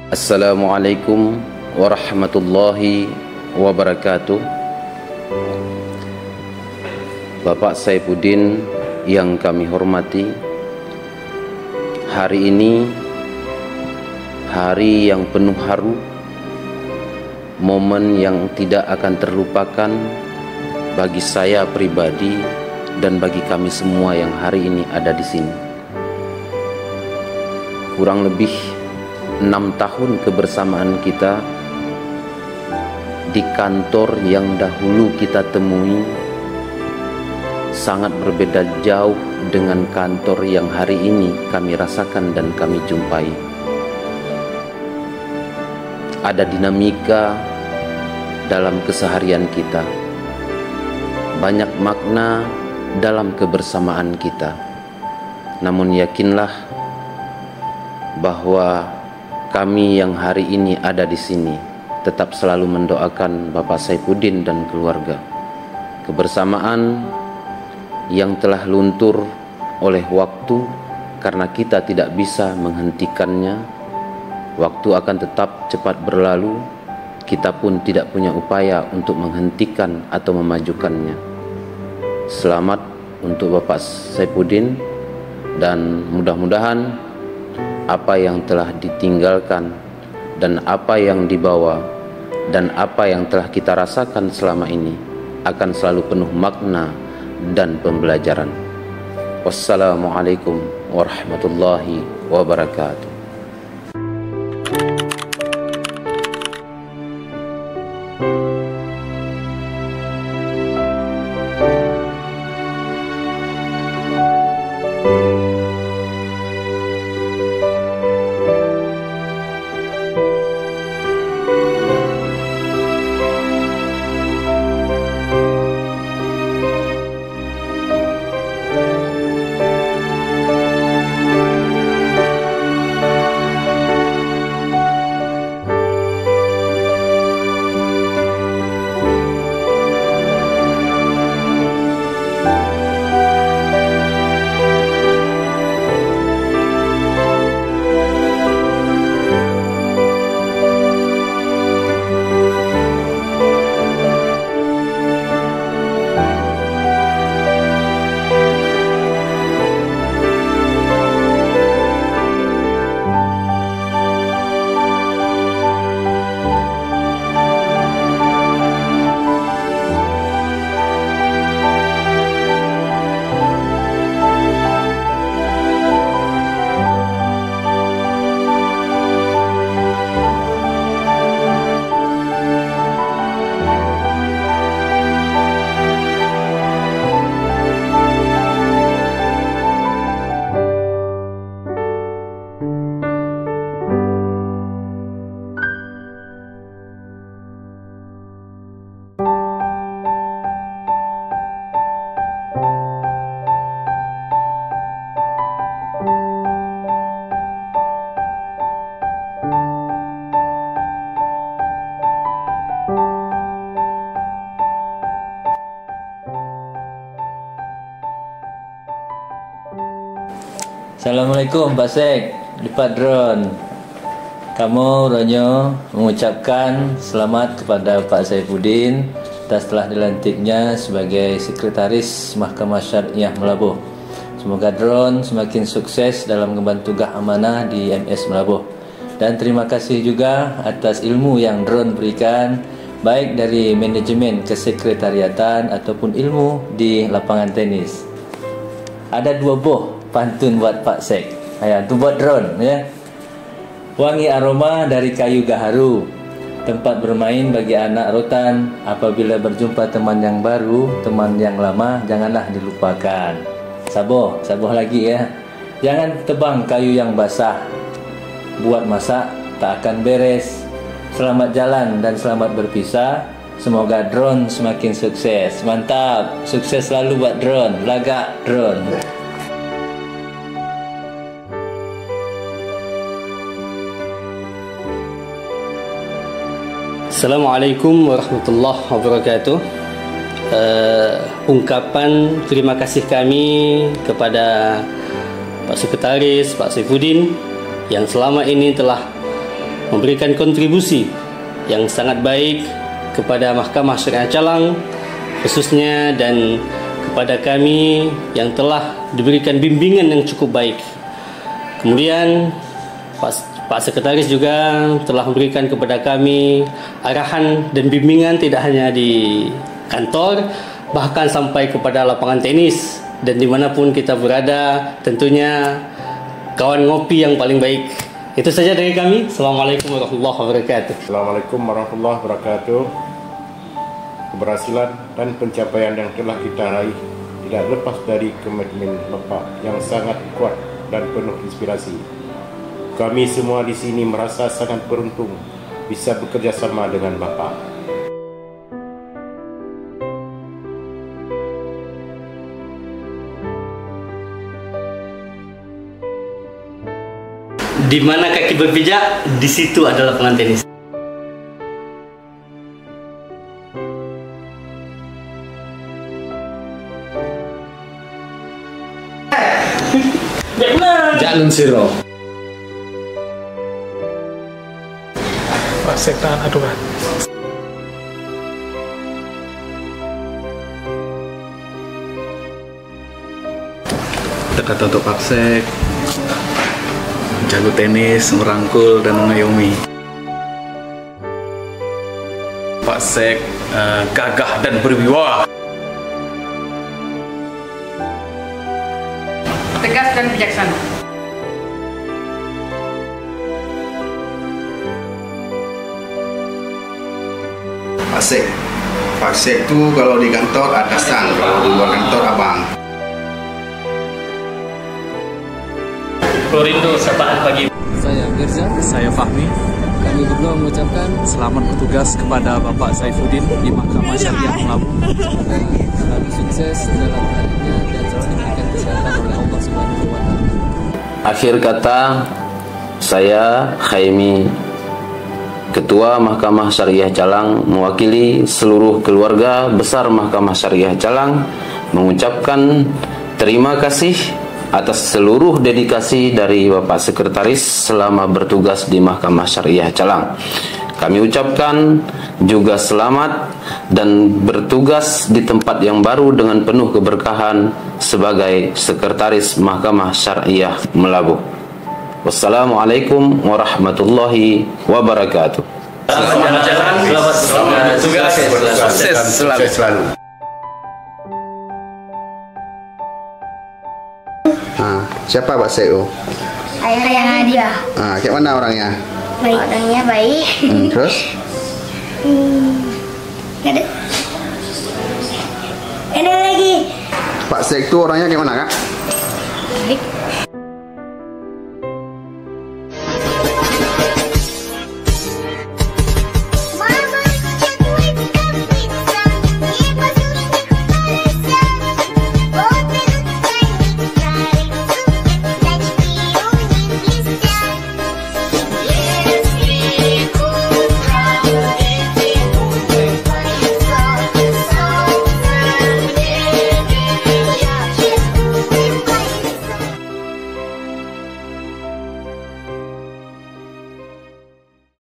Assalamualaikum warahmatullahi wabarakatuh. Bapak Saifuddin yang kami hormati, hari ini hari yang penuh haru, momen yang tidak akan terlupakan bagi saya pribadi dan bagi kami semua yang hari ini ada di sini. Kurang lebih 6 tahun kebersamaan kita di kantor yang dahulu kita temui sangat berbeda jauh dengan kantor yang hari ini kami rasakan dan kami jumpai. Ada dinamika dalam keseharian kita, banyak makna dalam kebersamaan kita. Namun yakinlah bahwa kami yang hari ini ada di sini tetap selalu mendoakan Bapak Saifuddin dan keluarga. Kebersamaan yang telah luntur oleh waktu karena kita tidak bisa menghentikannya. Waktu akan tetap cepat berlalu, kita pun tidak punya upaya untuk menghentikan atau memajukannya. Selamat untuk Bapak Saifuddin, dan mudah-mudahan apa yang telah ditinggalkan dan apa yang dibawa dan apa yang telah kita rasakan selama ini akan selalu penuh makna dan pembelajaran. Wassalamualaikum warahmatullahi wabarakatuh. Assalamualaikum Pak Sek, Lipat Drone. Kamu Ronyo mengucapkan selamat kepada Pak Saifuddin atas telah dilantiknya sebagai Sekretaris Mahkamah Syariah Melabuh. Semoga Drone semakin sukses dalam mengemban tugas amanah di MS Melabuh. Dan terima kasih juga atas ilmu yang Drone berikan, baik dari manajemen kesekretariatan ataupun ilmu di lapangan tenis. Ada 2 buah pantun buat Pak Sek. Itu buat Drone ya. Wangi aroma dari kayu gaharu, tempat bermain bagi anak rotan. Apabila berjumpa teman yang baru, teman yang lama janganlah dilupakan. Saboh lagi ya. Jangan tebang kayu yang basah, buat masak tak akan beres. Selamat jalan dan selamat berpisah. Semoga Drone semakin sukses. Mantap, sukses selalu buat Drone. Lagak Drone. Assalamualaikum warahmatullahi wabarakatuh. Ungkapan terima kasih kami kepada Pak Sekretaris, Pak Saifuddin, yang selama ini telah memberikan kontribusi yang sangat baik kepada Mahkamah Syariah Calang khususnya, dan kepada kami yang telah diberikan bimbingan yang cukup baik. Kemudian Pak Sekretaris juga telah memberikan kepada kami arahan dan bimbingan tidak hanya di kantor, bahkan sampai kepada lapangan tenis, dan dimanapun kita berada tentunya kawan ngopi yang paling baik. Itu saja dari kami. Assalamualaikum warahmatullahi wabarakatuh. Assalamualaikum warahmatullahi wabarakatuh. Keberhasilan dan pencapaian yang telah kita raih tidak lepas dari komitmen Bapak yang sangat kuat dan penuh inspirasi. Kami semua di sini merasa sangat beruntung bisa bekerja sama dengan Bapak. Di mana kaki berpijak, di situ ada lapangan tenis. Jalun siro. Pak Sek tahan aduan. Dekat untuk Pak Sek, jago tenis, merangkul dan mengayomi. Pak Sek gagah dan berwibawa. Tegas dan bijaksana. Pak Sek tuh kalau di kantor atasan, kalau di luar kantor abang. Florindo, sapaan pagi. Saya Mirza. Saya Fahmi. Kami berdua mengucapkan Selamat bertugas kepada Bapak Saifuddin di Mahkamah Syariah Melabu. selalu sukses dalam karirnya dan selalu diberikan kesehatan oleh Allah Subhanahu wa Ta'ala. Akhir kata, saya Khaimi, Ketua Mahkamah Syariah Calang, mewakili seluruh keluarga besar Mahkamah Syariah Calang, mengucapkan terima kasih atas seluruh dedikasi dari Bapak Sekretaris selama bertugas di Mahkamah Syariah Calang. Kami ucapkan juga selamat dan bertugas di tempat yang baru dengan penuh keberkahan sebagai Sekretaris Mahkamah Syariah Melabuh. Wassalamualaikum warahmatullahi wabarakatuh. Selamat bertugas. Sukses selalu. Siapa Pak Sek? Ayah dia. Kayak mana orangnya? Baik. Orangnya baik. Terus? Ada. Ada lagi. Pak Sek itu orangnya kayak mana, Kak?